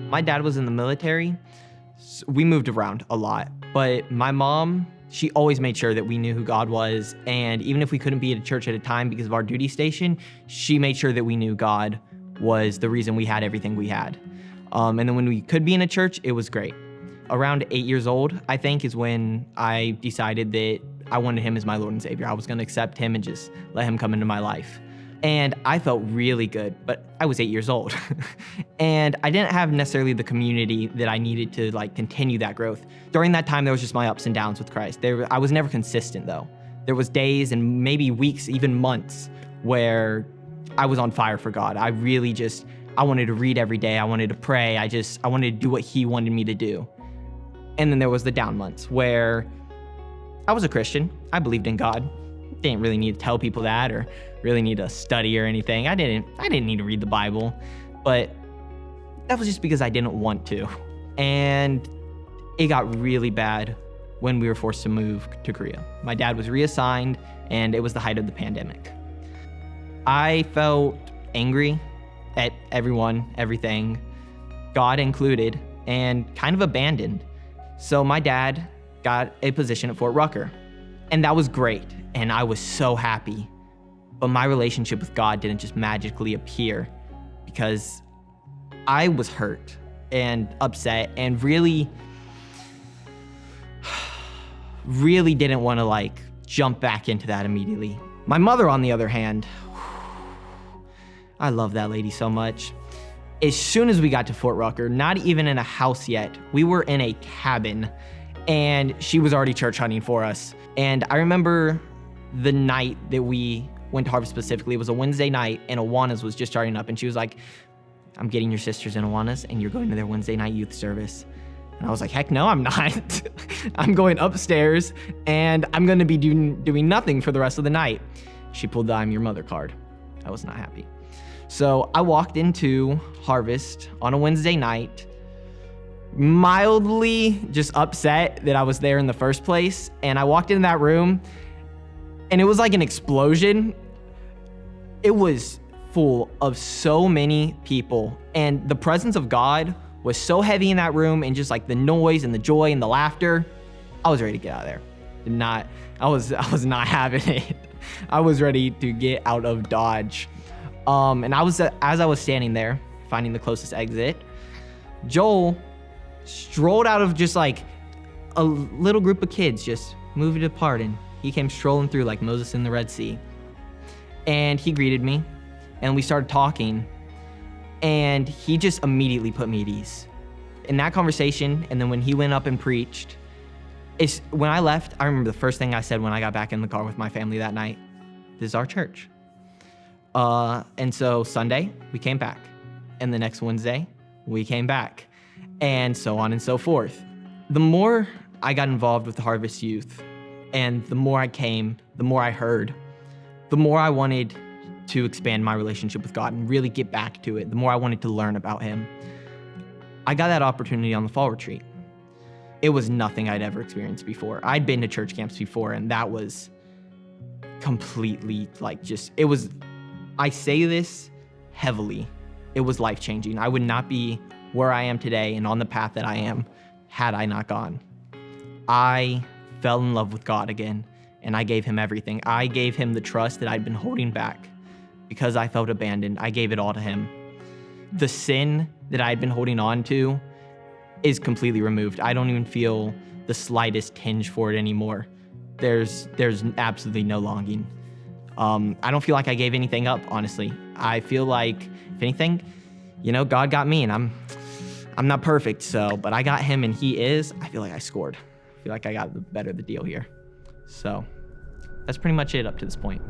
My dad was in the military. So we moved around a lot, but my mom, she always made sure that we knew who God was. And even if we couldn't be at a church at a time because of our duty station, she made sure that we knew God was the reason we had everything we had. And then when we could be in a church, it was great. Around 8 years old, I think, is when I decided that I wanted him as my Lord and Savior. I was going to accept him and just let him come into my life. And I felt really good, but I was 8 years old. And I didn't have necessarily the community that I needed to continue that growth. During that time, there was just my ups and downs with Christ. I was never consistent though. There was days and maybe weeks, even months, where I was on fire for God. I wanted to read every day. I wanted to pray. I wanted to do what he wanted me to do. And then there was the down months where I was a Christian. I believed in God. Didn't really need to tell people that or really need to study or anything. I didn't need to read the Bible, but that was just because I didn't want to. And it got really bad when we were forced to move to Korea. My dad was reassigned and it was the height of the pandemic. I felt angry at everyone, everything, God included, and kind of abandoned. So my dad got a position at Fort Rucker, and that was great, and I was so happy. But my relationship with God didn't just magically appear because I was hurt and upset and really didn't want to jump back into that immediately. My mother, on the other hand, I love that lady so much. As soon as we got to Fort Rucker, not even in a house yet, we were in a cabin, and she was already church hunting for us. And I remember the night that we went to Harvest specifically, it was a Wednesday night, and Awanas was just starting up, and she was like, I'm getting your sisters in Awanas, and you're going to their Wednesday night youth service. And I was like, heck no, I'm not. I'm going upstairs, and I'm going to be doing nothing for the rest of the night. She pulled the I'm your mother card. I was not happy. So I walked into Harvest on a Wednesday night, mildly just upset that I was there in the first place. And I walked into that room, and it was like an explosion. It was full of so many people, and the presence of God was so heavy in that room, and just the noise and the joy and the laughter. I was ready to get out of there. I was not having it. I was ready to get out of Dodge. And as I was standing there, finding the closest exit, Joel strolled out of just a little group of kids just moving apart, and he came strolling through like Moses in the Red Sea. And he greeted me, and we started talking, and he just immediately put me at ease. In that conversation, and then when he went up and preached, when I left, I remember the first thing I said when I got back in the car with my family that night, this is our church. And so Sunday, we came back. And the next Wednesday, we came back. And so on and so forth. The more I got involved with the Harvest Youth, and the more I came, the more I heard, the more I wanted to expand my relationship with God and really get back to it, the more I wanted to learn about him. I got that opportunity on the fall retreat. It was nothing I'd ever experienced before. I'd been to church camps before, and that was completely I say this heavily, it was life-changing. I would not be where I am today and on the path that I am had I not gone. I fell in love with God again, and I gave him everything. I gave him the trust that I'd been holding back because I felt abandoned. I gave it all to him. The sin that I'd been holding on to is completely removed. I don't even feel the slightest tinge for it anymore. There's absolutely no longing. I don't feel like I gave anything up, honestly. I feel like, if anything, God got me, and I'm not perfect, but I got him, and he is. I feel like I scored. I feel like I got the better of the deal here. So that's pretty much it up to this point.